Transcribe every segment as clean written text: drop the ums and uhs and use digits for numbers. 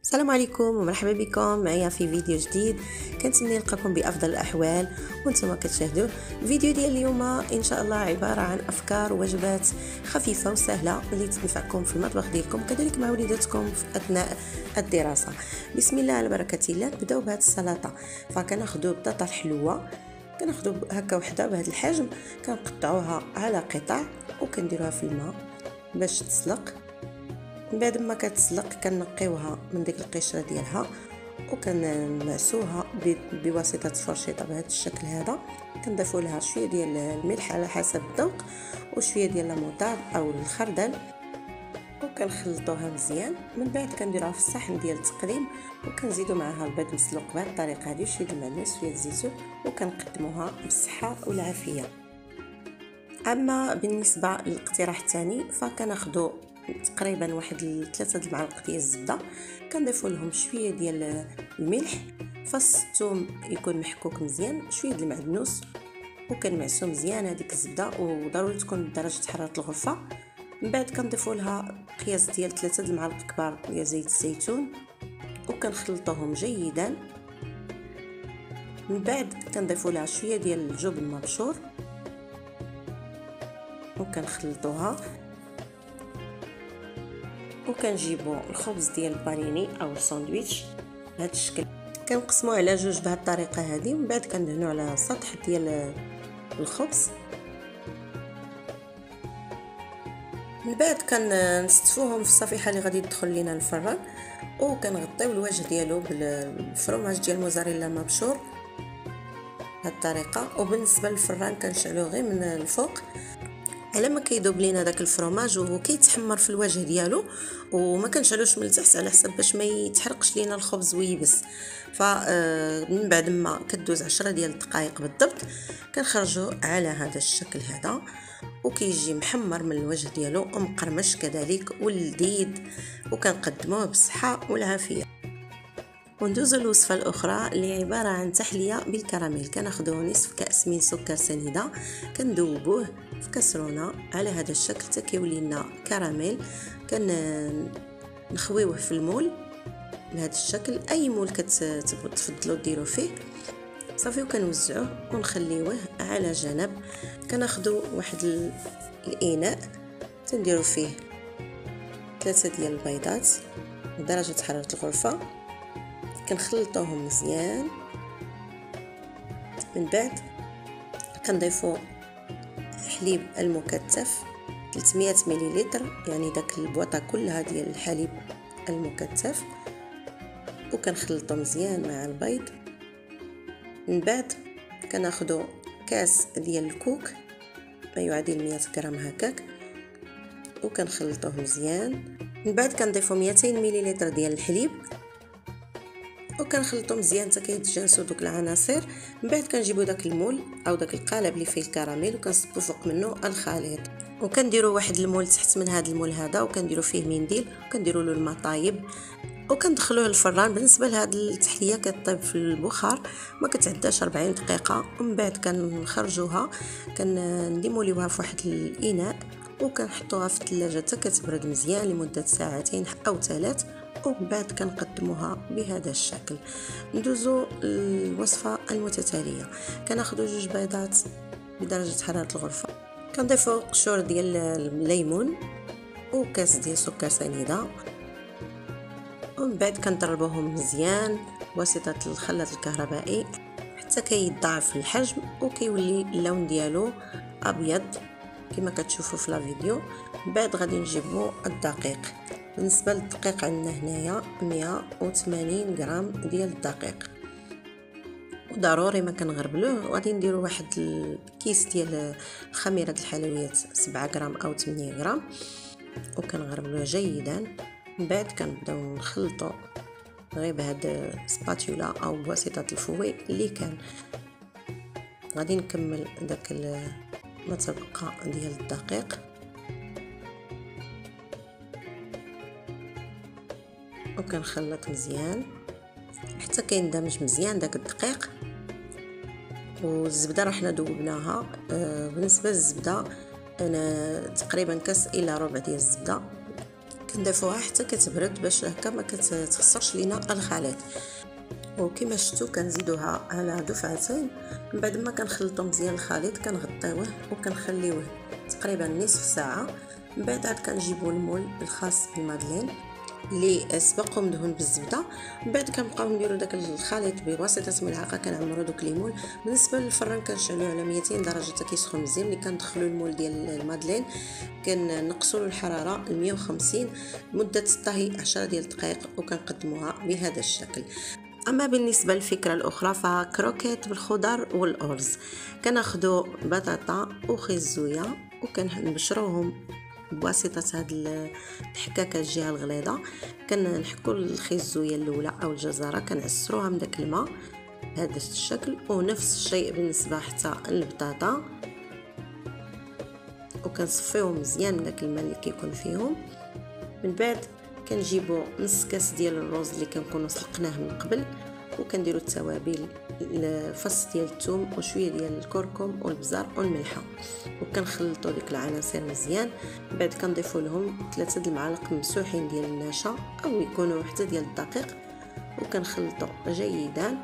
السلام عليكم ومرحبا بكم معايا في فيديو جديد. كنتمنى نلقاكم بافضل الاحوال وانتم كتشاهدوا الفيديو ديال اليوم. ان شاء الله عباره عن افكار ووجبات خفيفه وسهله اللي تنفعكم في المطبخ ديالكم كذلك مع وليداتكم في اثناء الدراسه. بسم الله على بركه الله. نبداو بهذه السلطه. فكناخذوا بطاطا الحلوه، كناخذوا هكا وحده بهذا الحجم، كنقطعوها على قطع وكنديروها في الماء باش تسلق. من بعد ما كتسلق كنقيوها من ديك القشره ديالها وكنمعسوها بواسطه فرشيطه بهذا الشكل هذا. كنضيفوا لها شويه ديال الملح على حسب الذوق وشويه ديال الموطار او الخردل وكنخلطوها مزيان. من بعد كنديروها في الصحن ديال التقديم وكنزيدوا معها البيض مسلوق بهذه الطريقه هذه، شويه المعدنوس شويه الزيتون، وكنقدموها بالصحه والعافيه. اما بالنسبه للاقتراح الثاني فكناخذوا تقريبا واحد 3 المعالق ديال الزبده، كنضيفوا لهم شويه ديال الملح، فص الثوم يكون محكوك مزيان، شويه ديال المعدنوس، وكنمعسو مزيان هذيك الزبده وضروري تكون بدرجه حراره الغرفه. من بعد كنضيفوا لها قياس ديال 3 المعالق كبار ديال زيت الزيتون وكنخلطوهم جيدا. من بعد كنضيفوا لها شويه ديال الجبن المبشور وكنخلطوها، وكنجيبوا الخبز ديال البانيني او الساندويتش بهذا الشكل، كنقسموه على جوج بهذه الطريقه هذه. ومن بعد كندهنوا على السطح ديال الخبز. من بعد كنستفوهم في الصفيحه اللي غادي تدخل لينا الفران، وكنغطيو الوجه ديالو بالفرماج ديال الموزاريلا مبشور بهذه الطريقه. وبالنسبه للفران كنشعلوه غير من الفوق على ما كيذوب لينا داك الفرماج وكيتحمر في الوجه ديالو، وما كنشعلوش من التحت على حسب باش ما يتحرقش لينا الخبز ويبس. من بعد ما كدوز 10 ديال الدقائق بالضبط كنخرجوا على هذا الشكل هذا، وكيجي محمر من الوجه ديالو ومقرمش كذلك ولذيذ، وكنقدموه بالصحه والعافيه. وندوزو للوصفه الاخرى اللي عباره عن تحليه بالكراميل. كناخذوا نصف كاس من سكر سنيده كندوبوه في كسرونه على هذا الشكل حتى كيولي لنا كراميل. كنخويوه في المول بهذا الشكل، اي مول تفضلوا ديروا فيه صافي، وكنوزعوه ونخليوه على جنب. كناخذوا واحد الاناء تنديروا فيه 3 ديال البيضات بدرجه حراره الغرفه، كنخلطوهم مزيان. من بعد كنضيفوا حليب المكثف 300 مليلتر، يعني داك البواطه كلها ديال الحليب المكثف، وكنخلطو مزيان مع البيض. من بعد كناخذوا كاس ديال الكوك ما يعادل 100 غرام هكاك وكنخلطوه مزيان. من بعد كنضيفوا 200 مليلتر ديال الحليب وكنخلطو مزيان حتى كيتجانسوا دوك العناصر. من بعد كنجيبوا داك المول او داك القالب اللي فيه الكراميل وكنصبوا فوق منه الخليط، وكنديروا واحد المول تحت من هذا المول هذا وكنديروا فيه منديل وكنديروا له الماء طايب وكندخلوه للفران. بالنسبه لهذه التحليه كطيب في البخار ما كتعداش 40 دقيقه. ومن بعد كنخرجوها كنديموليوها في واحد الاناء وكنحطوها في الثلاجه حتى كتبرد مزيان لمده 2 أو 3 ساعات، ومن بعد كنقدموها بهذا الشكل. ندوزو الوصفه المتتاليه. كناخذوا 2 بيضات بدرجه حراره الغرفه، كنضيفوا قشور ديال الليمون وكاس ديال سكر سنيده، ومن بعد كنضربوهم مزيان بواسطه الخلاط الكهربائي حتى كيضاعف الحجم وكيولي اللون ديالو ابيض كما كتشوفوا في الفيديو. من بعد غادي نجيبوا الدقيق. بالنسبه للدقيق عندنا هنايا 180 غرام ديال الدقيق، وضروري ما كنغربلوه. غادي نديروا واحد الكيس ديال خميره الحلويات 7 غرام او 8 غرام وكنغربلوه جيدا. من بعد كنبداو نخلطوا غير بهاد سباتولا او بواسطه الفوي اللي كان. غادي نكمل داك ما تبقى ديال الدقيق وكنخلط مزيان حتى كيندمج مزيان داك الدقيق. والزبده راه حنا ذوبناها. بالنسبه للزبده انا تقريبا كاس الى ربع ديال الزبده نضيفوها حتى كتبرد باش هكا ما كتخسرش لينا الخليط. وكما شفتوا كنزيدوها على دفعتين. من بعد ما كنخلطوا مزيان الخليط كنغطيوه وكنخليوه تقريبا نصف ساعه. من بعد عاد كنجيبوا المول الخاص بالمادلين اللي سبق ومدهون بالزبده. من بعد كنبقاو نديروا داك الخليط بواسطه ملعقه كنعمروا دوك ليمون. بالنسبه للفران كنشعلوه على 200 درجه حتى كيسخن مزيان. ملي كندخلوا المول ديال المادلين كنقصوا له الحراره ل 150 مده الطهي 10 ديال الدقائق وكنقدموها بهذا الشكل. اما بالنسبه للفكره الاخرى فكروكيت بالخضر والارز. كناخذوا بطاطا وخيزويه وكنبشروهم بواسطه هاد الحكاكه الجهه الغليظه. كنحكوا الخيزويه الاولى او الجزره كنعسروها من داك الماء بهذا الشكل، ونفس الشيء بالنسبه حتى للبطاطا وكنصفيوهم مزيان من داك الماء اللي كيكون فيهم. من بعد كنجيبوا نص كاس ديال الرز اللي كنكونوا سلقناه من قبل وكنديروا التوابل فص ديال الثوم وشويه ديال الكركم والبزار والملحه وكنخلطوا ديك العناصر مزيان. بعد كنضيفوا لهم 3 المعالق ممسوحين ديال النشا او يكونوا حتى ديال الدقيق وكنخلطوا جيدا.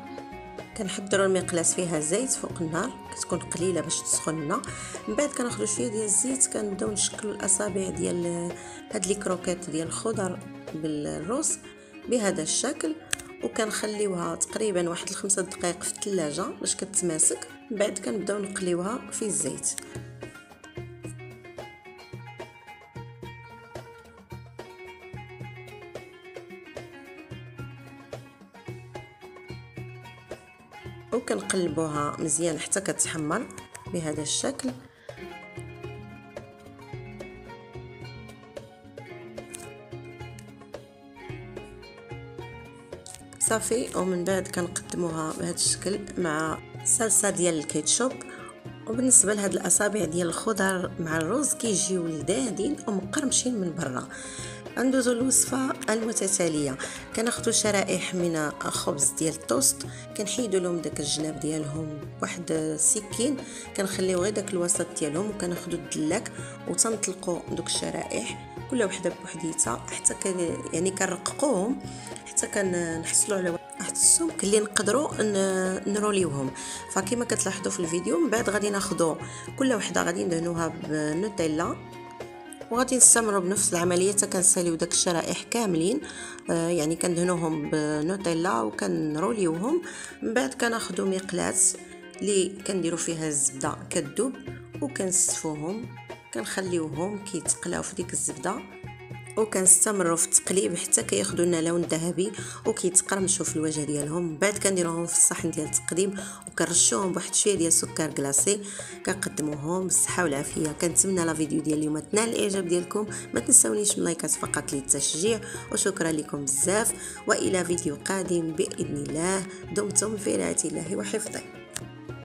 كنحضروا المقلاس فيها زيت فوق النار كتكون قليله باش تسخن لنا. من بعد كناخذوا شويه ديال الزيت كنبداو نشكلوا الاصابع ديال هاد لي كروكيت ديال الخضر بالرز بهذا الشكل وكنخليوها تقريبا واحد 5 دقائق في الثلاجه باش كتماسك. من بعد كنبداو نقليوها في الزيت. وكنقلبوها مزيان حتى كتحمر بهذا الشكل. صافي. ومن بعد كنقدموها بهذا الشكل مع صلصه ديال الكيتشوب. وبالنسبه لهاد الاصابع ديال الخضر مع الرز كيجيو لذاذين ومقرمشين من برا. ندوزو الوصفه المتتاليه. كناخذوا شرائح من خبز ديال التوست كنحيدوا لهم داك الجناب ديالهم بواحد السكين كنخليو غير داك الوسط ديالهم وكناخذوا الدلاك وتنطلقوا دوك الشرائح كل وحده بوحديتها حتى يعني كنرققوهم حتى كنحصلوا على واحد السمك اللي نقدروا نروليوهم. فكما كتلاحظوا في الفيديو من بعد غادي ناخذوا كل وحده غادي ندهنوها بنوتيلا وغادي نستمروا بنفس العمليه حتى كنساليو داك الشرائح كاملين. يعني كندهنوهم بنوتيلا وكنروليوهم. من بعد كناخذوا مقلاس اللي كنديروا فيها الزبده كتذوب وكنستفوهم كنخليوهم كيتقلاو في ديك الزبده وكنستمروا في التقليب حتى كياخذوا لنا لون ذهبي وكيتقرمشوا في الوجه ديالهم. بعد كنديروهم في الصحن ديال التقديم وكنرشوهم بواحد شويه ديال السكر كلاصي كنقدموهم بالصحه والعافيه. كنتمنى لا فيديو ديال اليوم تنال الاعجاب ديالكم. ما تنساونيش من لايكات فقط للتشجيع وشكرا لكم بزاف والى فيديو قادم باذن الله. دمتم في رعايه الله وحفظه.